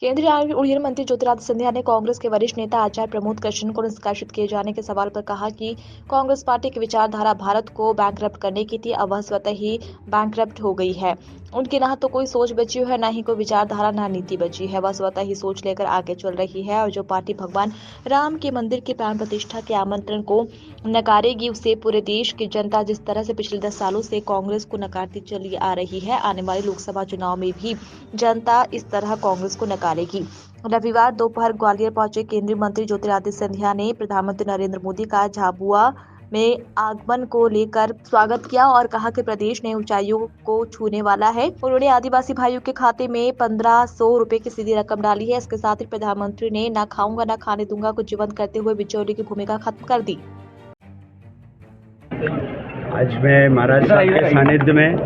केंद्रीय उड़्डयन मंत्री ज्योतिरादित्य सिंधिया ने कांग्रेस के वरिष्ठ नेता आचार्य प्रमोद कृष्ण को निष्कासित किए जाने के सवाल पर कहा कि कांग्रेस पार्टी की विचारधारा भारत को बैंकरप्ट करने की थी, अब वह स्वतः ही बैंकरप्ट हो गई है। उनकी न तो कोई सोच बची है, न ही कोई विचारधारा, न नीति बची है। वह स्वतः ही सोच लेकर आगे चल रही है और जो पार्टी भगवान राम के मंदिर की प्राण प्रतिष्ठा के आमंत्रण को नकारेगी, उसे पूरे देश की जनता जिस तरह से पिछले 10 सालों से कांग्रेस को नकारती चली आ रही है, आने वाले लोकसभा चुनाव में भी जनता इस तरह कांग्रेस को नकारेगी। रविवार दोपहर ग्वालियर पहुंचे केंद्रीय मंत्री ज्योतिरादित्य सिंधिया ने प्रधानमंत्री नरेंद्र मोदी का झाबुआ में आगमन को लेकर स्वागत किया और कहा कि प्रदेश ने ऊंचाइयों को छूने वाला है। उन्होंने आदिवासी भाइयों के खाते में 1500 रुपए की सीधी रकम डाली है। इसके साथ ही प्रधानमंत्री ने ना खाऊंगा ना खाने दूंगा को जीवंत करते हुए बिचौलियों की भूमिका खत्म कर दी। आज मैं महाराज साहब के सानिध्य में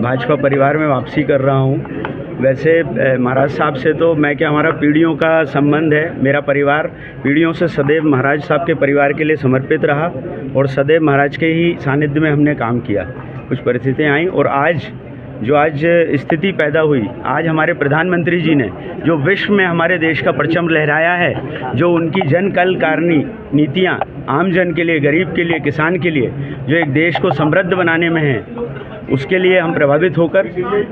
भाजपा परिवार में वापसी कर रहा हूँ। वैसे महाराज साहब से तो मैं क्या, हमारा पीढ़ियों का संबंध है। मेरा परिवार पीढ़ियों से सदैव महाराज साहब के परिवार के लिए समर्पित रहा और सदैव महाराज के ही सानिध्य में हमने काम किया। कुछ परिस्थितियाँ आई और आज स्थिति पैदा हुई, आज हमारे प्रधानमंत्री जी ने जो विश्व में हमारे देश का परचम लहराया है, जो उनकी जन कल्याणकारी नीतियाँ आम जन के लिए, गरीब के लिए, किसान के लिए, जो एक देश को समृद्ध बनाने में है, उसके लिए हम प्रभावित होकर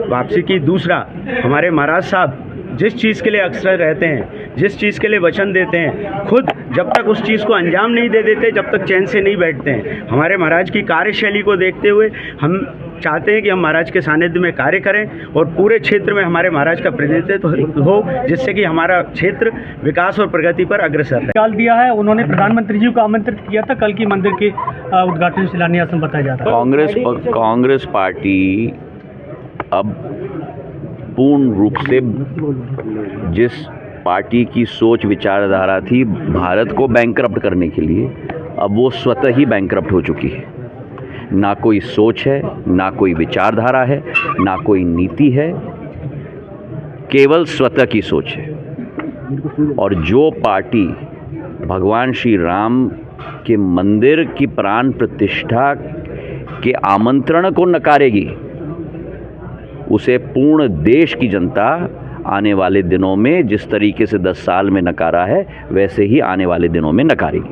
वापसी की। दूसरा, हमारे महाराज साहब जिस चीज़ के लिए अक्सर रहते हैं, जिस चीज़ के लिए वचन देते हैं, खुद जब तक उस चीज़ को अंजाम नहीं दे देते, जब तक चैन से नहीं बैठते हैं। हमारे महाराज की कार्यशैली को देखते हुए हम चाहते हैं कि हम महाराज के सानिध्य में कार्य करें और पूरे क्षेत्र में हमारे महाराज का प्रतिनिधित्व हो, जिससे कि हमारा क्षेत्र विकास और प्रगति पर अग्रसर रहे। डाल दिया है, उन्होंने प्रधानमंत्री जी को आमंत्रित किया था। कल की मंदिर के उद्घाटन शिलान्यास में बताया जाता है। कांग्रेस पार्टी अब पूर्ण रूप से जिस पार्टी की सोच विचारधारा थी भारत को बैंकरप्ट करने के लिए, अब वो स्वतः ही बैंकरप्ट हो चुकी है। ना कोई सोच है, ना कोई विचारधारा है, ना कोई नीति है, केवल स्वतः की सोच है। और जो पार्टी भगवान श्री राम के मंदिर की प्राण प्रतिष्ठा के आमंत्रण को नकारेगी, उसे पूर्ण देश की जनता आने वाले दिनों में जिस तरीके से 10 साल में नकारा है, वैसे ही आने वाले दिनों में नकारेगी।